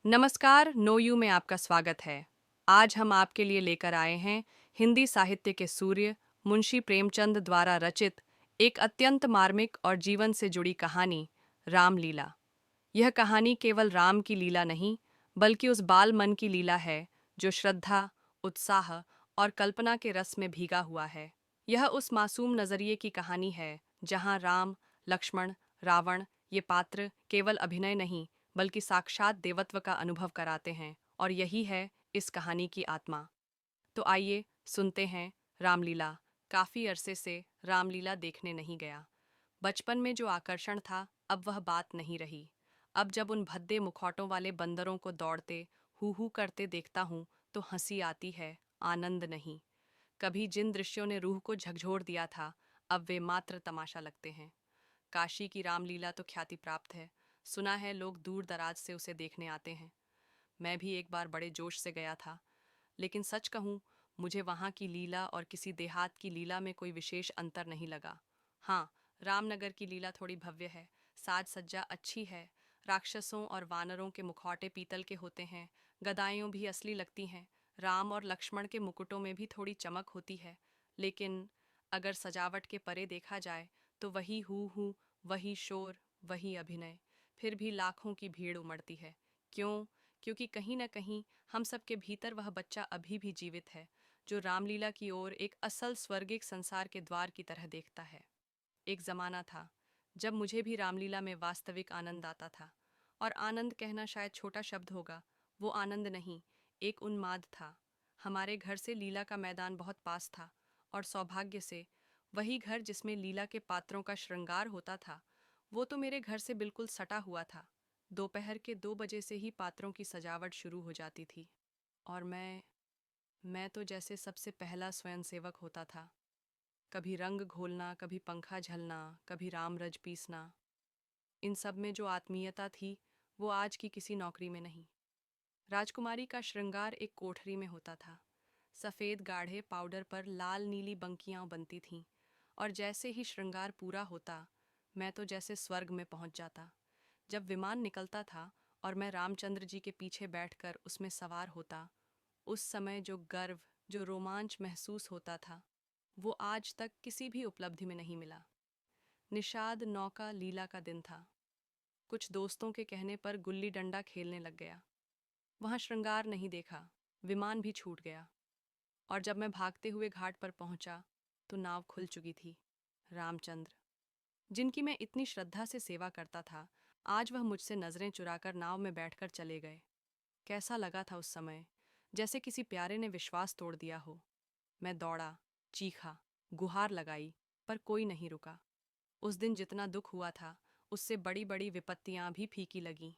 नमस्कार, no you में आपका स्वागत है। आज हम आपके लिए लेकर आए हैं हिंदी साहित्य के सूर्य मुंशी प्रेमचंद द्वारा रचित एक अत्यंत मार्मिक और जीवन से जुड़ी कहानी, रामलीला। यह कहानी केवल राम की लीला नहीं, बल्कि उस बाल मन की लीला है जो श्रद्धा, उत्साह और कल्पना के रस में भीगा हुआ है। यह उस मासूम नजरिए की कहानी है जहाँ राम, लक्ष्मण, रावण ये पात्र केवल अभिनय नहीं बल्कि साक्षात देवत्व का अनुभव कराते हैं, और यही है इस कहानी की आत्मा। तो आइए सुनते हैं रामलीला। काफी अरसे से रामलीला देखने नहीं गया। बचपन में जो आकर्षण था, अब वह बात नहीं रही। अब जब उन भद्दे मुखौटों वाले बंदरों को दौड़ते, हू हू करते देखता हूँ, तो हंसी आती है, आनंद नहीं। कभी जिन दृश्यों ने रूह को झकझोर दिया था, अब वे मात्र तमाशा लगते हैं। काशी की रामलीला तो ख्याति प्राप्त है। सुना है लोग दूर दराज से उसे देखने आते हैं। मैं भी एक बार बड़े जोश से गया था, लेकिन सच कहूँ, मुझे वहाँ की लीला और किसी देहात की लीला में कोई विशेष अंतर नहीं लगा। हाँ, रामनगर की लीला थोड़ी भव्य है, साज सज्जा अच्छी है, राक्षसों और वानरों के मुखौटे पीतल के होते हैं, गदाएं भी असली लगती हैं, राम और लक्ष्मण के मुकुटों में भी थोड़ी चमक होती है। लेकिन अगर सजावट के परे देखा जाए, तो वही हू वही शोर, वही अभिनय। फिर भी लाखों की भीड़ उमड़ती है। क्यों? क्योंकि कहीं न कहीं हम सबके भीतर वह बच्चा अभी भी जीवित है, जो रामलीला की ओर एक असल स्वर्गिक संसार के द्वार की तरह देखता है। एक जमाना था जब मुझे भी रामलीला में वास्तविक आनंद आता था। और आनंद कहना शायद छोटा शब्द होगा, वो आनंद नहीं, एक उन्माद था। हमारे घर से लीला का मैदान बहुत पास था, और सौभाग्य से वही घर जिसमें लीला के पात्रों का श्रृंगार होता था, वो तो मेरे घर से बिल्कुल सटा हुआ था। दोपहर के 2 बजे से ही पात्रों की सजावट शुरू हो जाती थी, और मैं तो जैसे सबसे पहला स्वयंसेवक होता था। कभी रंग घोलना, कभी पंखा झलना, कभी रामरज पीसना। इन सब में जो आत्मीयता थी, वो आज की किसी नौकरी में नहीं। राजकुमारी का श्रृंगार एक कोठरी में होता था। सफ़ेद गाढ़े पाउडर पर लाल नीली बंकियां बनती थीं, और जैसे ही श्रृंगार पूरा होता, मैं तो जैसे स्वर्ग में पहुंच जाता। जब विमान निकलता था और मैं रामचंद्र जी के पीछे बैठकर उसमें सवार होता, उस समय जो गर्व, जो रोमांच महसूस होता था, वो आज तक किसी भी उपलब्धि में नहीं मिला। निषाद नौका लीला का दिन था। कुछ दोस्तों के कहने पर गुल्ली डंडा खेलने लग गया। वहां श्रृंगार नहीं देखा, विमान भी छूट गया। और जब मैं भागते हुए घाट पर पहुंचा, तो नाव खुल चुकी थी। रामचंद्र, जिनकी मैं इतनी श्रद्धा से सेवा करता था, आज वह मुझसे नजरें चुराकर नाव में बैठकर चले गए। कैसा लगा था उस समय, जैसे किसी प्यारे ने विश्वास तोड़ दिया हो। मैं दौड़ा, चीखा, गुहार लगाई, पर कोई नहीं रुका। उस दिन जितना दुख हुआ था, उससे बड़ी बड़ी विपत्तियां भी फीकी लगीं।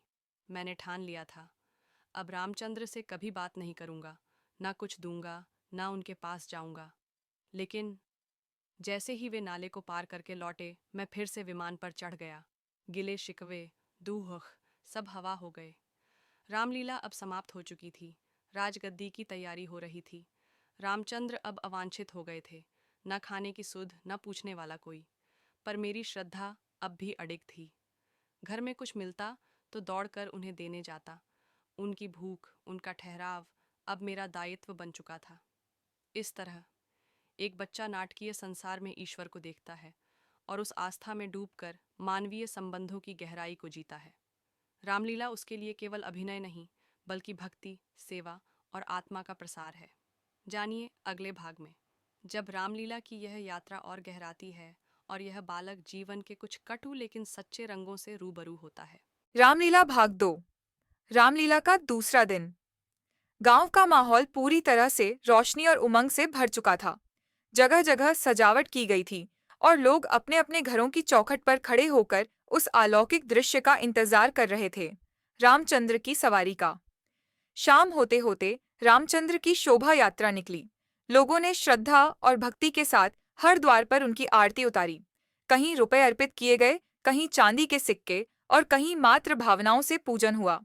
मैंने ठान लिया था, अब रामचंद्र से कभी बात नहीं करूंगा, ना कुछ दूंगा, ना उनके पास जाऊंगा। लेकिन जैसे ही वे नाले को पार करके लौटे, मैं फिर से विमान पर चढ़ गया। गिले शिकवे, दूह, सब हवा हो गए। रामलीला अब समाप्त हो चुकी थी। राजगद्दी की तैयारी हो रही थी। रामचंद्र अब अवांछित हो गए थे, न खाने की सुध, न पूछने वाला कोई। पर मेरी श्रद्धा अब भी अडिग थी। घर में कुछ मिलता तो दौड़कर उन्हें देने जाता। उनकी भूख, उनका ठहराव अब मेरा दायित्व बन चुका था। इस तरह एक बच्चा नाटकीय संसार में ईश्वर को देखता है, और उस आस्था में डूबकर मानवीय संबंधों की गहराई को जीता है। रामलीला उसके लिए केवल अभिनय नहीं, बल्कि भक्ति, सेवा और आत्मा का प्रसार है। जानिए अगले भाग में, जब रामलीला की यह यात्रा और गहराती है, और यह बालक जीवन के कुछ कटु लेकिन सच्चे रंगों से रूबरू होता है। रामलीला भाग 2। रामलीला का दूसरा दिन। गांव का माहौल पूरी तरह से रोशनी और उमंग से भर चुका था। जगह जगह सजावट की गई थी और लोग अपने अपने घरों की चौखट पर खड़े होकर उस अलौकिक दृश्य का इंतजार कर रहे थे, रामचंद्र की सवारी का। शाम होते होते रामचंद्र की शोभा यात्रा निकली। लोगों ने श्रद्धा और भक्ति के साथ हर द्वार पर उनकी आरती उतारी। कहीं रुपए अर्पित किए गए, कहीं चांदी के सिक्के और कहीं मात्र भावनाओं से पूजन हुआ।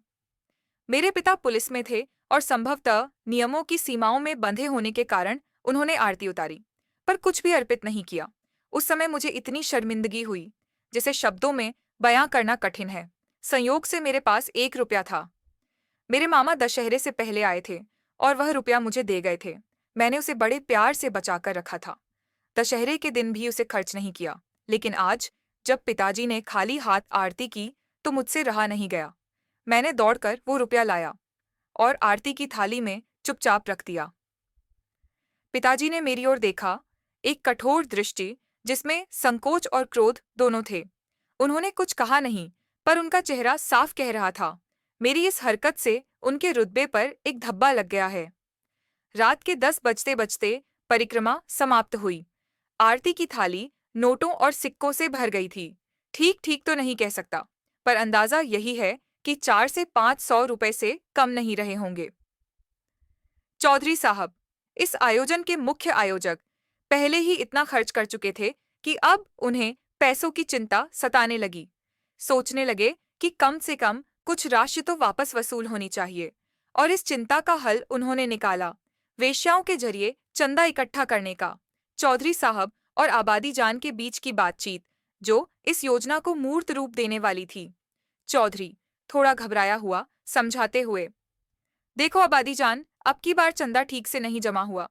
मेरे पिता पुलिस में थे और संभवतः नियमों की सीमाओं में बंधे होने के कारण उन्होंने आरती उतारी, पर कुछ भी अर्पित नहीं किया। उस समय मुझे इतनी शर्मिंदगी हुई जिसे शब्दों में बयां करना कठिन है। संयोग से मेरे पास 1 रुपया था। मेरे मामा दशहरे से पहले आए थे और वह रुपया मुझे दे गए थे। मैंने उसे बड़े प्यार से बचाकर रखा था। दशहरे के दिन भी उसे खर्च नहीं किया, लेकिन आज जब पिताजी ने खाली हाथ आरती की तो मुझसे रहा नहीं गया। मैंने दौड़कर वो रुपया लाया और आरती की थाली में चुपचाप रख दिया। पिताजी ने मेरी ओर देखा, एक कठोर दृष्टि जिसमें संकोच और क्रोध दोनों थे। उन्होंने कुछ कहा नहीं, पर उनका चेहरा साफ कह रहा था, मेरी इस हरकत से उनके रुतबे पर एक धब्बा लग गया है। रात के 10 बजते बजते परिक्रमा समाप्त हुई। आरती की थाली नोटों और सिक्कों से भर गई थी। ठीक ठीक तो नहीं कह सकता, पर अंदाजा यही है कि 400 से 500 रुपए से कम नहीं रहे होंगे। चौधरी साहब, इस आयोजन के मुख्य आयोजक, पहले ही इतना खर्च कर चुके थे कि अब उन्हें पैसों की चिंता सताने लगी। सोचने लगे कि कम से कम कुछ राशि तो वापस वसूल होनी चाहिए, और इस चिंता का हल उन्होंने निकाला, वेश्याओं के जरिए चंदा इकट्ठा करने का। चौधरी साहब और आबादी जान के बीच की बातचीत, जो इस योजना को मूर्त रूप देने वाली थी। चौधरी, थोड़ा घबराया हुआ, समझाते हुए, देखो आबादी जान, अब की बार चंदा ठीक से नहीं जमा हुआ।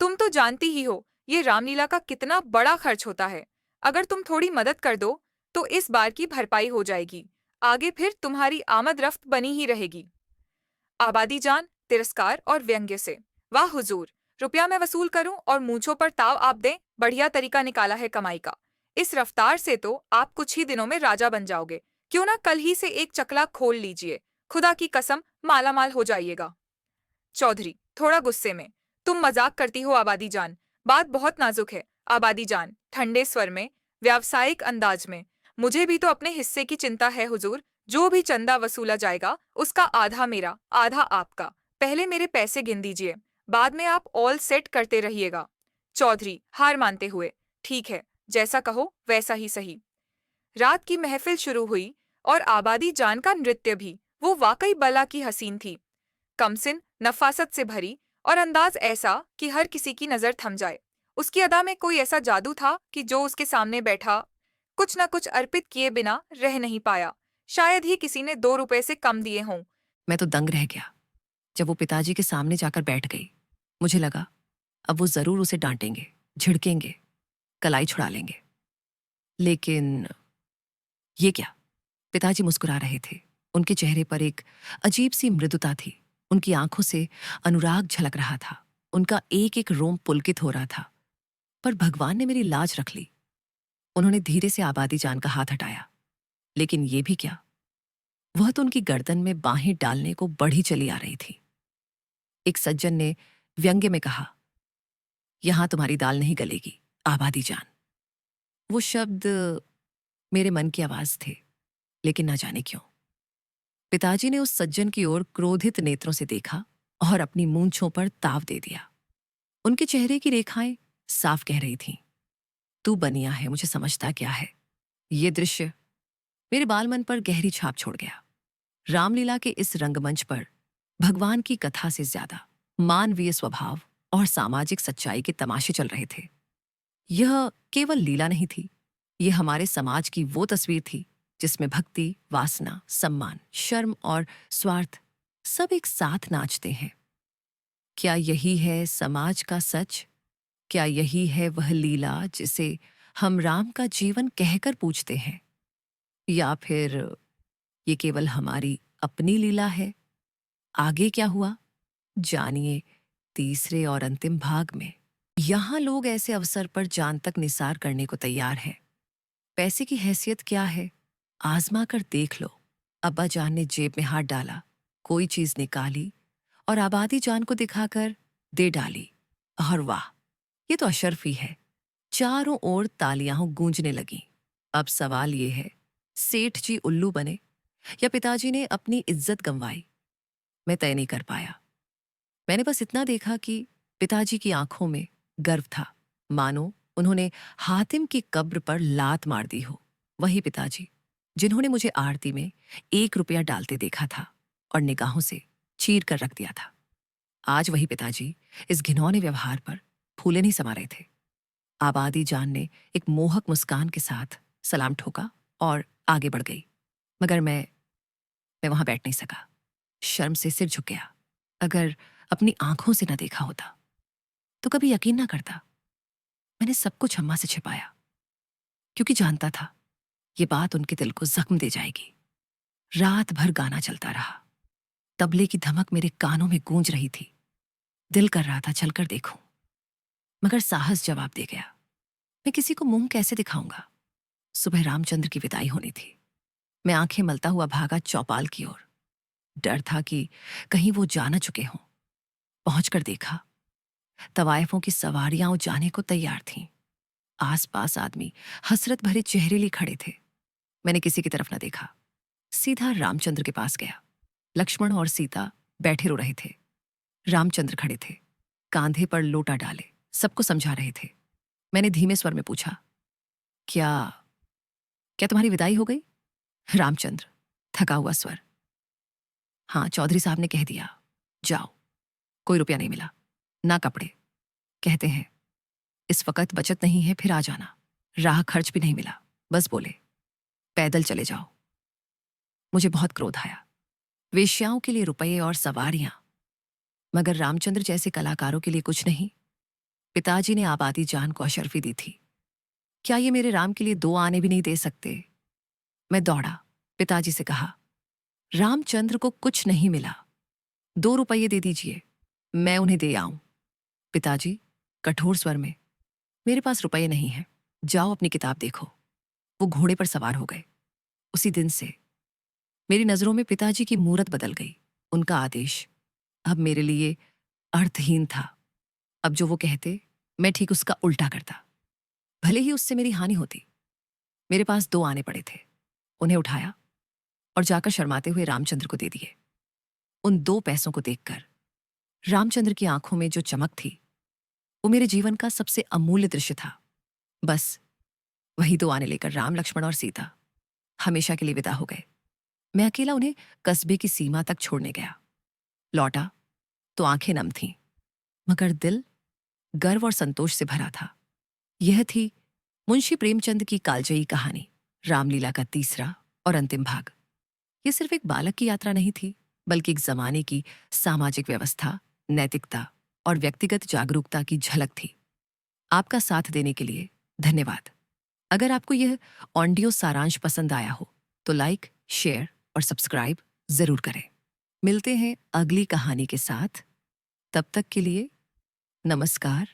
तुम तो जानती ही हो ये रामलीला का कितना बड़ा खर्च होता है। अगर तुम थोड़ी मदद कर दो तो इस बार की भरपाई हो जाएगी। आगे फिर तुम्हारी आमद रफ्त बनी ही रहेगी। आबादी जान तिरस्कार और व्यंग्य से, वाह हुजूर, रुपया मैं वसूल करूं और मूंछों पर ताव आप दें, बढ़िया तरीका निकाला है कमाई का। इस रफ्तार से तो आप कुछ ही दिनों में राजा बन जाओगे। क्यों ना कल ही से एक चकला खोल लीजिए, खुदा की कसम मालामाल हो जाइएगा। चौधरी, थोड़ा गुस्से में, तुम मजाक करती हो आबादी जान, बात बहुत नाजुक है। आबादी जान ठंडे स्वर में, व्यावसायिक अंदाज में, मुझे भी तो अपने हिस्से की चिंता है हुजूर। जो भी चंदा वसूला जाएगा उसका आधा मेरा, आधा आपका। पहले मेरे पैसे गिन दीजिए, बाद में आप ऑल सेट करते रहिएगा। चौधरी हार मानते हुए, ठीक है, जैसा कहो वैसा ही सही। रात की महफिल शुरू हुई और आबादी जान का नृत्य भी, वो वाकई बला की हसीन थी। कमसिन, नफासत से भरी, और अंदाज ऐसा कि हर किसी की नजर थम जाए। उसकी अदा में कोई ऐसा जादू था कि जो उसके सामने बैठा कुछ न कुछ अर्पित किए बिना रह नहीं पाया। शायद ही किसी ने 2 रुपए से कम दिए हों। मैं तो दंग रह गया जब वो पिताजी के सामने जाकर बैठ गई। मुझे लगा अब वो जरूर उसे डांटेंगे, झिड़केंगे, कलाई छुड़ा लेंगे। लेकिन ये क्या? पिताजी मुस्कुरा रहे थे। उनके चेहरे पर एक अजीब सी मृदुता थी। उनकी आंखों से अनुराग झलक रहा था। उनका एक एक रोम पुलकित हो रहा था। पर भगवान ने मेरी लाज रख ली। उन्होंने धीरे से आबादी जान का हाथ हटाया। लेकिन ये भी क्या, वह तो उनकी गर्दन में बाहें डालने को बढ़ी चली आ रही थी। एक सज्जन ने व्यंग्य में कहा, यहां तुम्हारी दाल नहीं गलेगी आबादी जान। वो शब्द मेरे मन की आवाज थे, लेकिन ना जाने क्यों पिताजी ने उस सज्जन की ओर क्रोधित नेत्रों से देखा और अपनी मूंछों पर ताव दे दिया। उनके चेहरे की रेखाएं साफ कह रही थीं, तू बनिया है, मुझे समझता क्या है। ये दृश्य मेरे बालमन पर गहरी छाप छोड़ गया। रामलीला के इस रंगमंच पर भगवान की कथा से ज्यादा मानवीय स्वभाव और सामाजिक सच्चाई के तमाशे चल रहे थे। यह केवल लीला नहीं थी, यह हमारे समाज की वो तस्वीर थी जिसमें भक्ति, वासना, सम्मान, शर्म और स्वार्थ सब एक साथ नाचते हैं। क्या यही है समाज का सच? क्या यही है वह लीला जिसे हम राम का जीवन कहकर पूछते हैं? या फिर ये केवल हमारी अपनी लीला है? आगे क्या हुआ, जानिए तीसरे और अंतिम भाग में। यहां लोग ऐसे अवसर पर जान तक निसार करने को तैयार हैं। पैसे की हैसियत क्या है, आजमा कर देख लो। अब्बा जान ने जेब में हाथ डाला, कोई चीज निकाली और आबादी जान को दिखाकर दे डाली। और वाह, ये तो अशर्फी है। चारों ओर तालियां गूंजने लगीं। अब सवाल ये है, सेठ जी उल्लू बने या पिताजी ने अपनी इज्जत गंवाई? मैं तय नहीं कर पाया। मैंने बस इतना देखा कि पिताजी की आंखों में गर्व था, मानो उन्होंने हातिम की कब्र पर लात मार दी हो। वही पिताजी जिन्होंने मुझे आरती में 1 रुपया डालते देखा था और निगाहों से चीर कर रख दिया था, आज वही पिताजी इस घिनौने व्यवहार पर फूले नहीं समा रहे थे। आबादी जान ने एक मोहक मुस्कान के साथ सलाम ठोका और आगे बढ़ गई, मगर मैं वहां बैठ नहीं सका। शर्म से सिर झुक गया। अगर अपनी आंखों से न देखा होता तो कभी यकीन ना करता। मैंने सब कुछ अम्मा से छिपाया, क्योंकि जानता था ये बात उनके दिल को जख्म दे जाएगी। रात भर गाना चलता रहा। तबले की धमक मेरे कानों में गूंज रही थी। दिल कर रहा था चलकर देखूं, मगर साहस जवाब दे गया। मैं किसी को मुंह कैसे दिखाऊंगा? सुबह रामचंद्र की विदाई होनी थी। मैं आंखें मलता हुआ भागा चौपाल की ओर। डर था कि कहीं वो जा न चुके हों। पहुंचकर देखा, तवायफों की सवारियां जाने को तैयार थीं। आसपास आदमी हसरत भरे चेहरे लिए खड़े थे। मैंने किसी की तरफ न देखा, सीधा रामचंद्र के पास गया। लक्ष्मण और सीता बैठे रो रहे थे। रामचंद्र खड़े थे, कांधे पर लोटा डाले, सबको समझा रहे थे। मैंने धीमे स्वर में पूछा, क्या क्या तुम्हारी विदाई हो गई? रामचंद्र, थका हुआ स्वर, हाँ, चौधरी साहब ने कह दिया, जाओ। कोई रुपया नहीं मिला, ना कपड़े। कहते हैं इस वक्त बचत नहीं है, फिर आ जाना। राह खर्च भी नहीं मिला, बस बोले पैदल चले जाओ। मुझे बहुत क्रोध आया। वेश्याओं के लिए रुपये और सवारियां, मगर रामचंद्र जैसे कलाकारों के लिए कुछ नहीं। पिताजी ने आबादी जान को अशर्फी दी थी, क्या ये मेरे राम के लिए 2 आने भी नहीं दे सकते? मैं दौड़ा, पिताजी से कहा, रामचंद्र को कुछ नहीं मिला, 2 रुपये दे दीजिए, मैं उन्हें दे आऊं। पिताजी कठोर स्वर में, मेरे पास रुपये नहीं है, जाओ अपनी किताब देखो। वो घोड़े पर सवार हो गए। उसी दिन से मेरी नजरों में पिताजी की मूरत बदल गई। उनका आदेश अब मेरे लिए अर्थहीन था। अब जो वो कहते, मैं ठीक उसका उल्टा करता, भले ही उससे मेरी हानि होती। मेरे पास 2 आने पड़े थे, उन्हें उठाया और जाकर शर्माते हुए रामचंद्र को दे दिए। उन 2 पैसों को देखकर रामचंद्र की आंखों में जो चमक थी, वो मेरे जीवन का सबसे अमूल्य दृश्य था। बस वही 2 आने लेकर राम, लक्ष्मण और सीता हमेशा के लिए विदा हो गए। मैं अकेला उन्हें कस्बे की सीमा तक छोड़ने गया। लौटा तो आंखें नम थीं, मगर दिल गर्व और संतोष से भरा था। यह थी मुंशी प्रेमचंद की कालजयी कहानी, रामलीला का तीसरा और अंतिम भाग। यह सिर्फ एक बालक की यात्रा नहीं थी, बल्कि एक जमाने की सामाजिक व्यवस्था, नैतिकता और व्यक्तिगत जागरूकता की झलक थी। आपका साथ देने के लिए धन्यवाद। अगर आपको यह ऑडियो सारांश पसंद आया हो तो लाइक, शेयर और सब्सक्राइब जरूर करें। मिलते हैं अगली कहानी के साथ। तब तक के लिए नमस्कार।